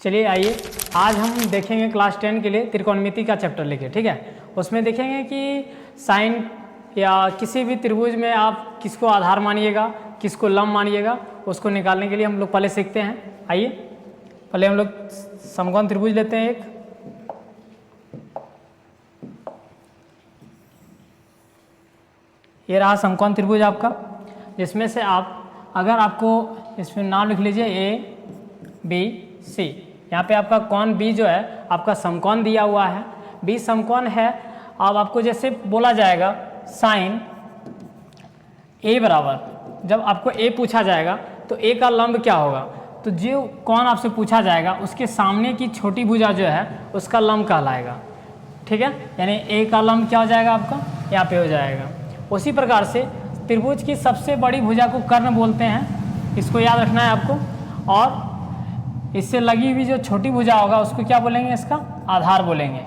चलिए आइए, आज हम देखेंगे क्लास 10 के लिए त्रिकोणमिति का चैप्टर लेके, ठीक है। उसमें देखेंगे कि साइन या किसी भी त्रिभुज में आप किसको आधार मानिएगा, किसको लंब मानिएगा, उसको निकालने के लिए हम लोग पहले सीखते हैं। आइए पहले हम लोग समकोण त्रिभुज लेते हैं एक। ये रहा समकोण त्रिभुज आपका, जिसमें से आप अगर आपको इसमें नाम लिख लीजिए ए बी सी। यहाँ पे आपका कोण बी जो है आपका समकोण दिया हुआ है, बी समकोण है। अब आपको जैसे बोला जाएगा साइन ए बराबर, जब आपको ए पूछा जाएगा तो ए का लंब क्या होगा, तो जो कोण आपसे पूछा जाएगा उसके सामने की छोटी भुजा जो है उसका लंब कहलाएगा, ठीक है। यानी ए का लंब क्या हो जाएगा आपका, यहाँ पे हो जाएगा। उसी प्रकार से त्रिभुज की सबसे बड़ी भुजा को कर्ण बोलते हैं, इसको याद रखना है आपको। और इससे लगी हुई जो छोटी भुजा होगा उसको क्या बोलेंगे, इसका आधार बोलेंगे।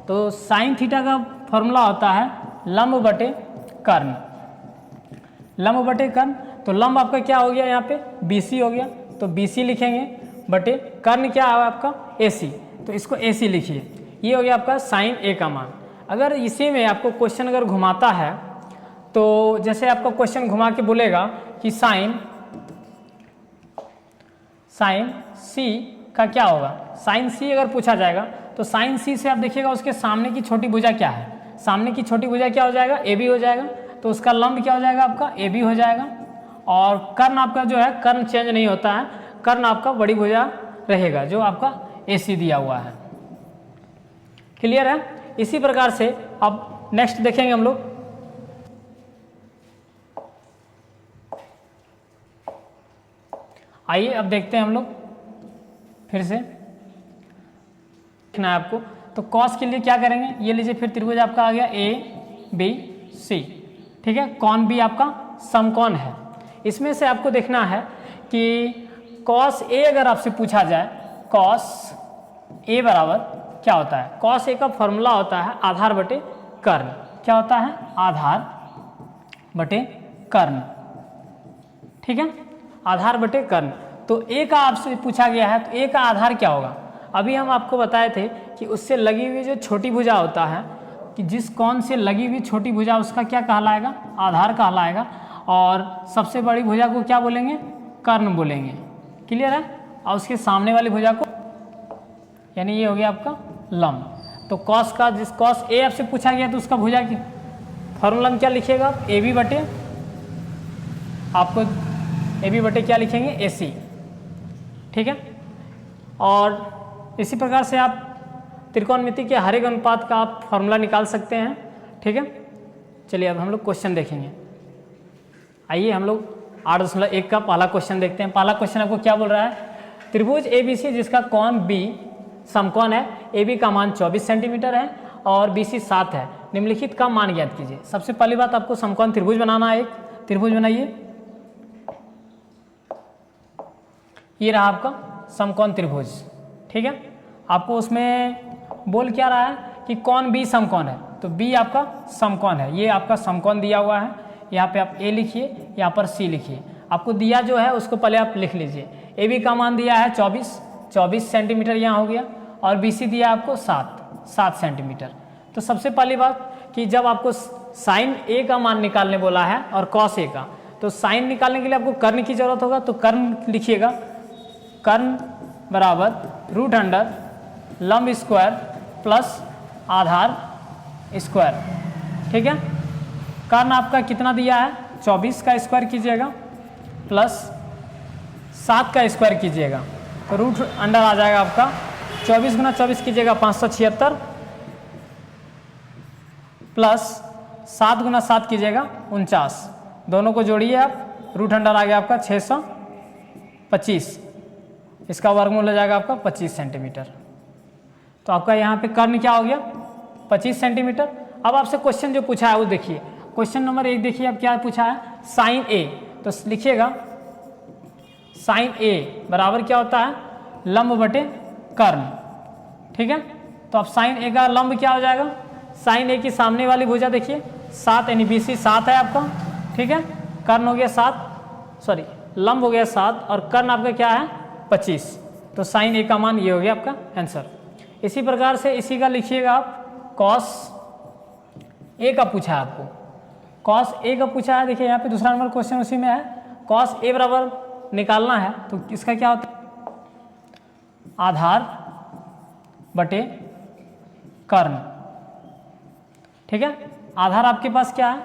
तो साइन थीटा का फॉर्मूला होता है लंब बटे कर्ण, लंब बटे कर्ण। तो लंब आपका क्या हो गया, यहाँ पे BC हो गया, तो BC लिखेंगे बटे कर्ण क्या है आपका AC, तो इसको AC लिखिए। ये हो गया आपका साइन A का मान। अगर इसी में आपको क्वेश्चन अगर घुमाता है तो जैसे आपका क्वेश्चन घुमा के बोलेगा कि साइन C का क्या होगा, साइन C अगर पूछा जाएगा तो साइन C से आप देखिएगा उसके सामने की छोटी भुजा क्या है, सामने की छोटी भुजा क्या हो जाएगा, AB हो जाएगा। तो उसका लंब क्या हो जाएगा आपका AB हो जाएगा। और कर्ण आपका जो है, कर्ण चेंज नहीं होता है, कर्ण आपका बड़ी भुजा रहेगा जो आपका AC दिया हुआ है। क्लियर है। इसी प्रकार से अब नेक्स्ट देखेंगे हम लोग। आइए अब देखते हैं हम लोग फिर से, देखना है आपको। तो कॉस के लिए क्या करेंगे, ये लीजिए फिर त्रिभुज आपका आ गया ABC, ठीक है। कोण भी आपका समकोण है। इसमें से आपको देखना है कि कॉस A अगर आपसे पूछा जाए, कॉस A बराबर क्या होता है, कॉस A का फॉर्मूला होता है आधार बटे कर्ण। क्या होता है, आधार बटे कर्ण, ठीक है, आधार बटे कर्ण। तो A का आपसे पूछा गया है तो A का आधार क्या होगा। अभी हम आपको बताए थे कि उससे लगी हुई जो छोटी भुजा होता है, कि जिस कोण से लगी हुई छोटी भुजा उसका क्या कहलाएगा, आधार कहलाएगा। और सबसे बड़ी भुजा को क्या बोलेंगे, कर्ण बोलेंगे। क्लियर है। और उसके सामने वाली भुजा को, यानी ये हो गया आपका लंब। तो कॉस का, जिस कॉस A आपसे पूछा गया तो उसका भुजा की फॉर्मूला में क्या लिखिएगा, AB बटे, आपको AB बटे क्या लिखेंगे, AC, ठीक है। और इसी प्रकार से आप त्रिकोणमिति के हर एक अनुपात का आप फॉर्मूला निकाल सकते हैं, ठीक है। चलिए अब हम लोग क्वेश्चन देखेंगे। आइए हम लोग 8.1 का पहला क्वेश्चन देखते हैं। पहला क्वेश्चन आपको क्या बोल रहा है, त्रिभुज ABC जिसका कोण B समकोण है, AB का मान 24 सेंटीमीटर है और BC 7 है, निम्नलिखित का मान ज्ञात कीजिए। सबसे पहली बात आपको समकोण त्रिभुज बनाना है। एक त्रिभुज बनाइए। ये रहा आपका समकोण त्रिभुज, ठीक है। आपको उसमें बोल क्या रहा है कि कोण B समकोण है, तो B आपका समकोण है। ये आपका समकोण दिया हुआ है, यहाँ पे आप A लिखिए, यहाँ पर C लिखिए। आपको दिया जो है उसको पहले आप लिख लीजिए। AB का मान दिया है 24 सेंटीमीटर यहाँ हो गया, और BC दिया आपको 7 सेंटीमीटर। तो सबसे पहली बात कि जब आपको साइन A का मान निकालने बोला है और कॉस A का, तो साइन निकालने के लिए आपको कर्ण की जरूरत होगा। तो कर्ण लिखिएगा, कर्ण बराबर √अंडर लंब स्क्वायर प्लस आधार स्क्वायर, ठीक है। कर्ण आपका कितना दिया है, 24 का स्क्वायर कीजिएगा प्लस 7 का स्क्वायर कीजिएगा, तो √अंडर आ जाएगा आपका 24 गुना 24 कीजिएगा 576 प्लस 7 गुना 7 कीजिएगा 49, दोनों को जोड़िए आप, √अंडर आ गया आपका 625, इसका वर्गमूल हो जाएगा आपका 25 सेंटीमीटर। तो आपका यहाँ पे कर्ण क्या हो गया, 25 सेंटीमीटर। अब आपसे क्वेश्चन जो पूछा है वो देखिए, क्वेश्चन नंबर 1 देखिए अब क्या पूछा है, साइन A। तो लिखिएगा साइन A बराबर क्या होता है, लंब बटे कर्ण, ठीक है। तो अब साइन A का लंब क्या हो जाएगा, साइन A की सामने वाली भुजा देखिए 7, यानी BC 7 है आपका, ठीक है। कर्ण हो गया 7, सॉरी लंब हो गया 7 और कर्ण आपका क्या है 25, तो साइन ए का मान ये हो गया आपका आंसर। इसी प्रकार से इसी का लिखिएगा आप, कॉस ए का पूछा है आपको, कॉस ए का पूछा है। देखिए यहाँ पे दूसरा नंबर क्वेश्चन उसी में है, कॉस ए बराबर निकालना है तो इसका क्या होता है, आधार बटे कर्ण। ठीक है, आधार आपके पास क्या है,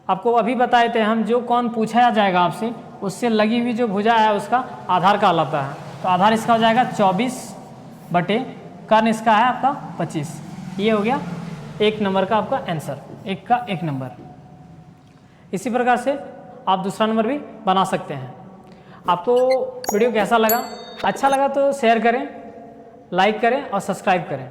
आपको अभी बताए थे हम, जो कौन पूछा जाएगा आपसे उससे लगी हुई जो भुजा है उसका आधार का कहलाता है। तो आधार इसका हो जाएगा 24 बटे कर्ण इसका है आपका 25। ये हो गया 1 नंबर का आपका आंसर, 1 का 1 नंबर। इसी प्रकार से आप दूसरा नंबर भी बना सकते हैं। आपको वीडियो कैसा लगा, अच्छा लगा तो शेयर करें, लाइक करें और सब्सक्राइब करें।